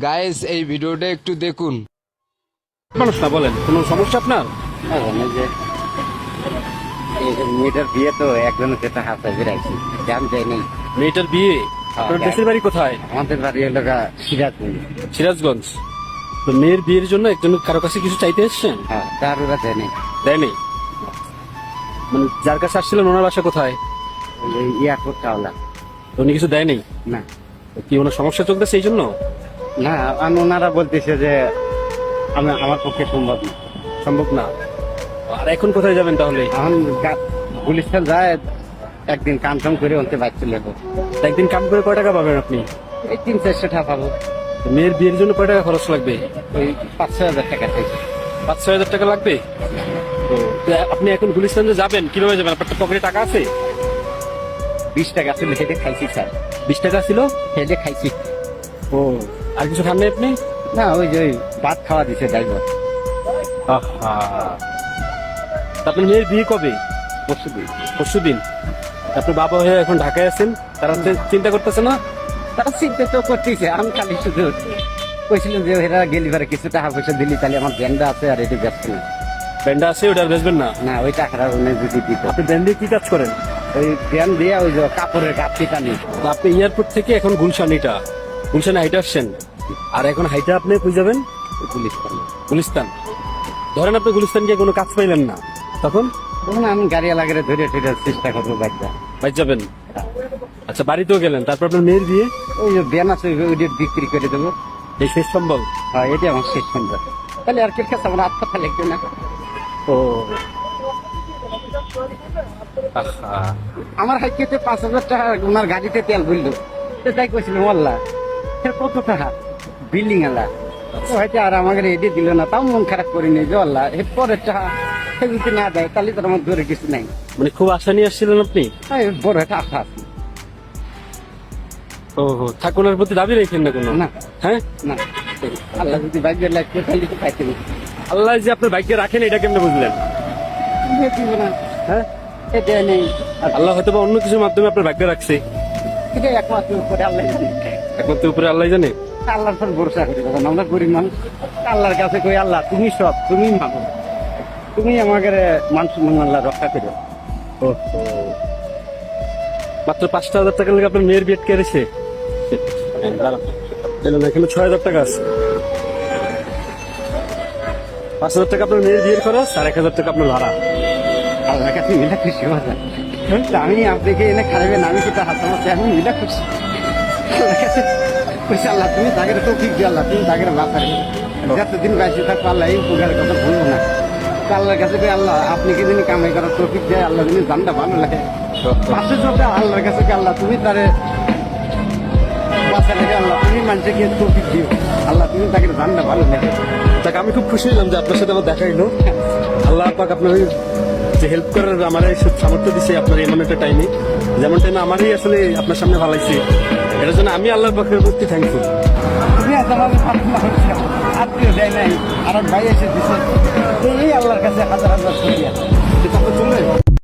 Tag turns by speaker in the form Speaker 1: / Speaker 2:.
Speaker 1: Guys এই ভিডিওটা একটু দেখুন।
Speaker 2: মানুষ না বলেন, কোনো সমস্যা আপনার?
Speaker 3: মেয়েটার বিয়ে তো একজনের যেটা হাতে বেড়াইছি জান যায় নেই।
Speaker 2: মেয়েটার বিয়ে? আপনার দেশের বাড়ি কোথায়?
Speaker 3: আমাদের বাড়ি হলো সিরাজগঞ্জ।
Speaker 2: সিরাজগঞ্জ। তো মেয়ের বিয়ের জন্য একজন কারো কাছে কিছু চাইতে এসছেন?
Speaker 3: হ্যাঁ, তার ওরা দেয় নেই।
Speaker 2: দেয়নি? মানে যার কাছে আসছিলেন ওনার বাসা কোথায়?
Speaker 3: এয়ারপোর্ট চাওলা।
Speaker 2: তো উনি কিছু দেয়নি?
Speaker 3: না
Speaker 2: তো কি ওনার সমস্যা চলতেছে এই জন্য?
Speaker 3: না, ওনারা বলতেছে যে আমার পক্ষে সম্ভব না।
Speaker 2: সম্ভব না? আর এখন কোথায় যাবেন তাহলে?
Speaker 3: এখন গুলিস্তান যায় একদিন কামটাম করে অন্তে বাইক চলে যাবো।
Speaker 2: একদিন কাম করে কয় টাকা পাবেন আপনি?
Speaker 3: এই 300-400 টাকা পাবো।
Speaker 2: তো মেয়ের বিয়ের জন্য কয় টাকা খরচ লাগবে?
Speaker 3: ওই 5-6 হাজার টাকা চাইছে।
Speaker 2: 5-6 হাজার টাকা লাগবে। তো আপনি এখন গুলিস্তানে যাবেন, কিভাবে যাবেন? আপনার তো পকেটে টাকা আছে?
Speaker 3: 20 টাকা ছিল, হেঁটে খাইছি স্যার।
Speaker 2: 20 টাকা ছিল?
Speaker 3: হেঁটে খাইছি।
Speaker 2: ও, আর কিছু খান নাই আপনি?
Speaker 3: না, ওই যে ভাত খাওয়া দিছে ড্রাইভার।
Speaker 2: আহা, তা আপনার মেয়ের বিয়ে কবে? পরশুদিন। আপনার বাবা হয়ে এখন ঢাকায় আছেন, তারা চিন্তা করতেছে না?
Speaker 3: তারা চিন্তা তো করতেছে। আমি খালি শুধু কইছিলাম যে এরা গেলি পারে কিছু টাকা পয়সা দিলি তাহলে আমার ব্যান্ডা আছে আর এটা ব্যস্ত না।
Speaker 2: ব্যান্ডা আছে, ওটা আর বেচবেন না?
Speaker 3: না, ওই টাকাটা উনি যদি দিত।
Speaker 2: আপনি ব্যান্ডে কি কাজ করেন?
Speaker 3: ওই ব্যান্ড দিয়ে ওই যে কাপড়ের গাপটি টানি।
Speaker 2: তো আপনি এয়ারপোর্ট থেকে এখন গুলশানে হাইটে আসছেন, আর এখন হাইটে আপনি কই যাবেন?
Speaker 3: পুলিশ করলো।
Speaker 2: গুলিস্তান। ধরেন আপনি গুলিস্তান গিয়ে কোনো কাজ পাইলেন না, তখন?
Speaker 3: তখন আমি গাড়ি লাগারে ধরে ধরে চেষ্টা করবো বাইকটা।
Speaker 2: বাইর যাবেন? আচ্ছা, বাড়িতেও গেলেন, তারপর আপনার মেয়ের বিয়ে?
Speaker 3: ওই যে ব্যান আছে ওইটা বিক্রি করে দেবো।
Speaker 2: এই শেষ সম্ভব?
Speaker 3: হ্যাঁ, এটা আমার শেষ সন্ধ্যা। তাহলে আর কের কাছে আমার আত্মা লাগবে না।
Speaker 2: ও, আহা,
Speaker 3: আমার হাইকেতে 5,000 টাকা ওনার গাড়িতে তেল বললো। তাই কইছিল মোল্লা কত টাকা বিল্ডিং আলা হয়তো আর আমাকে এটি দিল না, তাও মন খারাপ করিনি যে আল্লাহ এর পরের টাকা সে যদি না দেয় তাহলে তো আমার ধরে কিছু নাই।
Speaker 2: মানে খুব আশা নিয়ে আসছিলেন আপনি?
Speaker 3: বড় একটা আশা আছে।
Speaker 2: ও, ঠাকুরের প্রতি দাবি রেখেন না কোনো?
Speaker 3: না।
Speaker 2: হ্যাঁ,
Speaker 3: না, আল্লাহ যদি ভাগ্যের লাগবে তাহলে তো পাইতে না।
Speaker 2: আল্লাহ যে আপনার ভাগ্যে রাখেন এটা কেমনে বুঝলেন?
Speaker 3: দিব না,
Speaker 2: হ্যাঁ,
Speaker 3: এটা নেই।
Speaker 2: আল্লাহ হয়তো বা অন্য কিছুর মাধ্যমে আপনার ভাগ্যে রাখছে।
Speaker 3: এটা একমাত্র উপরে আল্লাহ জানে।
Speaker 2: একমাত্র উপরে আল্লাহ জানে।
Speaker 3: আল্লাহর পর ভরসা করি তখন আমরা গরিব মানুষ। আল্লাহর কাছে কই আল্লাহ তুমি সব, তুমি মানো, তুমি আমাকে মানুষ আল্লাহ রক্ষা করো।
Speaker 2: ও, মাত্র 5,000 টাকা লাগে আপনার মেয়ের বিয়ে কেড়েছে? এখানে 6,000 টাকা আছে। 5,000 টাকা আপনার মেয়ের বিয়ের খরচ, আর 1,000 টাকা আপনার ভাড়া।
Speaker 3: আল্লাহর কাছে মিলা খুশি হওয়া যায়। আমি আপনাকে এনে খারাবেন, আমি সেটা হাত মারতে আমি মিলা খুশি। আল্লাহর কাছে কইছে আল্লাহ তুমি তাকে তৌফিক দিও, আল্লাহ তুমি তাকে বাঁচাবে। যতদিন বাইসে থাকবো আল্লাহ এই উপকারের কথা ভুলবো না। আল্লাহর কাছে কই আল্লাহ আপনি কি যিনি কামাই করার তৌফিক দেয়, আল্লাহ যিনি জানটা ভালো লাগে পাশে চলতে আল্লাহর কাছে আল্লাহ তুমি তারে বাঁচা লাগে, আল্লাহ তুমি মানুষকে তৌফিক দিও, আল্লাহ তুমি তাকে জানটা ভালো লাগে।
Speaker 2: তাকে আমি খুব খুশি হলাম যে আপনার সাথে আমার দেখা হইলো। আল্লাহ পাক আপনার যে হেল্প করার আমার সামর্থ্য দিচ্ছে আপনার এমন একটা টাইমে, যেমন টাইমে আমারই আসলে আপনার সামনে ভালাইছে, এটার জন্য আমি আল্লাহর পাকের প্রতি থ্যাঙ্কফুল।
Speaker 3: তুমি আজ আমাদের প্রার্থনা করছি, আত্মীয় দেয় নাই, আর ভাই এসে দিচ্ছে, এই আল্লাহর কাছে হাজার হাজার শুকরিয়া।
Speaker 2: চলবে।